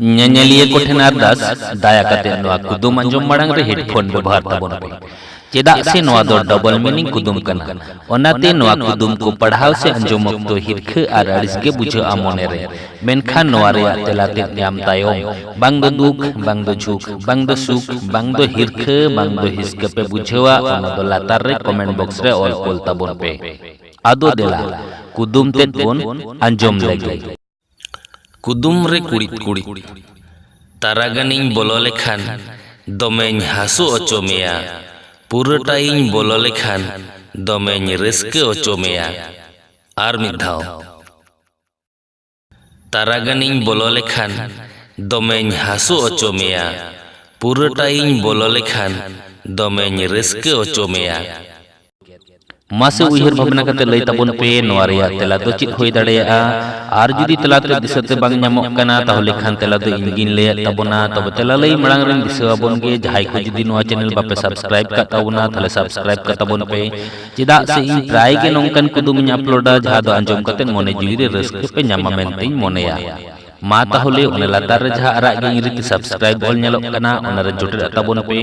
ᱧᱮᱧᱮᱞᱤᱭᱟᱹ ᱠᱚᱴᱷᱮᱱ ᱟᱨᱫᱟᱥ ᱫᱟᱭᱟ ᱠᱟᱛᱮ ᱱᱚᱣᱟ ᱠᱩᱫᱩᱢ ᱟᱸᱡᱚᱢ ᱢᱟᱲᱟᱝ ᱨᱮ ᱦᱮᱰᱯᱷᱳन ᱵᱮᱵᱚᱦᱟर ᱛᱟᱵᱚᱱ ᱯᱮ ᱪᱮᱫᱟᱜ ᱥᱮ ᱱᱚᱣᱟ ᱫᱚ ᱰᱚᱵᱚᱞ ᱢᱤनिᱝ ᱠᱩᱫᱩᱢ ᱠᱟᱱᱟ ᱚᱱᱟᱛᱮ ᱱᱚᱣᱟ ᱠᱩᱫᱩᱢ ᱠᱚ ᱯᱟᱲᱦᱟᱣ ᱥᱮ ᱟᱸᱡᱚᱢ ᱚᱠᱛᱚ ᱦᱤᱨᱠᱷᱟᱹ ᱟᱨ ᱟᱹᱲᱤᱥ ᱜᱮ ᱵᱩᱡᱷᱟᱹᱜᱼᱟ ᱢᱚᱱᱮᱨᱮ ᱢᱮᱱᱠᱷᱟन ᱱᱚᱣᱟ ᱨᱮᱭᱟᱜ ᱛᱮᱞᱟ ᱛᱮᱫ ᱧᱟᱢ ᱛᱟᱭᱚᱢ ᱵᱟᱝ ᱫᱚ ᱫᱩᱠ ᱵᱟᱝ ᱫᱚ ᱡᱷᱩᱠ ᱵᱟᱝ ᱫᱚ ᱥᱩᱠ ᱵᱟᱝ ᱫᱚ ᱦᱤᱨᱠᱷᱟᱹ ᱵᱟᱝ ᱫᱚ ᱦᱤᱥᱠᱟᱹ ᱯᱮ ᱵᱩᱡᱷᱟᱹᱣᱟ ᱚᱱᱟ ᱫᱚ ᱞᱟᱛᱟᱨ ᱨᱮ ᱠᱚᱢᱮন্ট ᱵᱚᱠᱥ ᱨᱮ ᱚᱞ ᱠᱳᱞ ᱛᱟᱵᱚᱱ ᱯᱮ ᱟᱫᱚ ᱫᱮᱞᱟ ᱠᱩᱫᱩᱢ ᱛᱮᱫ ᱵᱚᱱ ᱟᱸᱡᱚᱢ ᱞᱮᱜᱮ कुदुम रे कुड़ित कुड़ित तारागानिं बोलो लेखान दमें हासु ओचो मेया पुरटाइं बोलो लेखान दमें रस्के ओचो मेया आर मिधाव तारागानिं बोलो लेखान दमें हासु ओचो मेया पुरटाइं बोलो लेखान दमें रस्के ओचो मेया मासे उयहर भावना कते लई ताबोन पे नोवा रेयाग तेला दो चित होई दाड़ेया आर जुदी तेला ते दिसते बांग ᱧᱟᱢᱚᱜ ᱠᱟᱱᱟ ताहले खान तेला दो इनगिन लेया ताबोना तबे तेला लई मळांग रेन दिसवा बोन गे जहाय को जुदी नोवा चैनल बापे सब्सक्राइब का ताबोना ताहले सब्सक्राइब का ताबोन पे चेदा से इन प्राय गे नोंकन कुदुम इन अपलोडा जहा दो आंजम कते मोने जिवि रे रस्के पे ᱧᱟᱢᱟ मेनतेñ मोनेया मा ताहले ओने लातार रे जहा आराग गे इंग्रिति सब्सक्राइब ऑल ᱧᱮᱞᱚᱜ ᱠᱟᱱᱟ ओना रे जोटेट ताबोन पे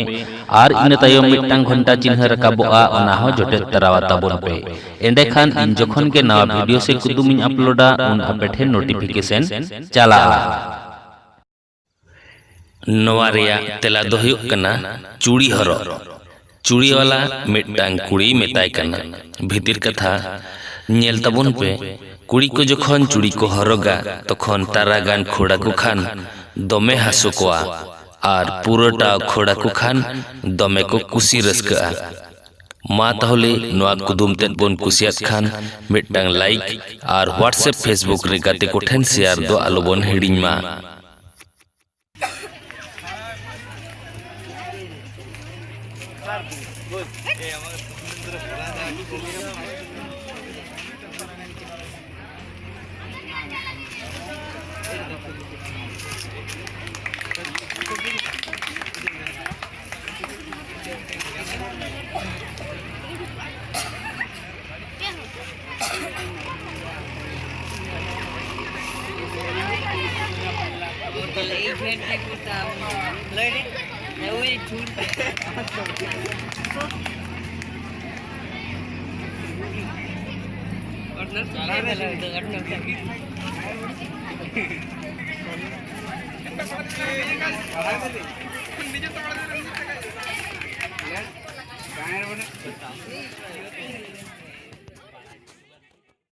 आर इन तायम मिटटांग घंटा चिन्ह रकाबोआ ओना हो जोटेट तरावा ताबोन पे एंडे खान इन जखन के नवा वीडियो से कुदुम इन अपलोडा उन आपे ठेन नोटिफिकेशन चला नोवा रेया तेला दो हुयुग कना चूड़ी हरो चूड़ी वाला मिटटांग कुड़ी मेताय कना भितिर कथा नेल ताबोन पे कुड़ी को जखन चूड़ी को हरोगा तखन तारागान खोड़ा को खान दमे हासु कोआ आर पुरोटा खोड़ा को खान दमे को कुसी रस्का मा ताहले नोआ कुदुम तेद बोन कुसियात खान मिटटांग लाइक आर व्हाट्सएप फेसबुक रे गाते को ठेन शेयर दो आलो बोन हिडिंग मा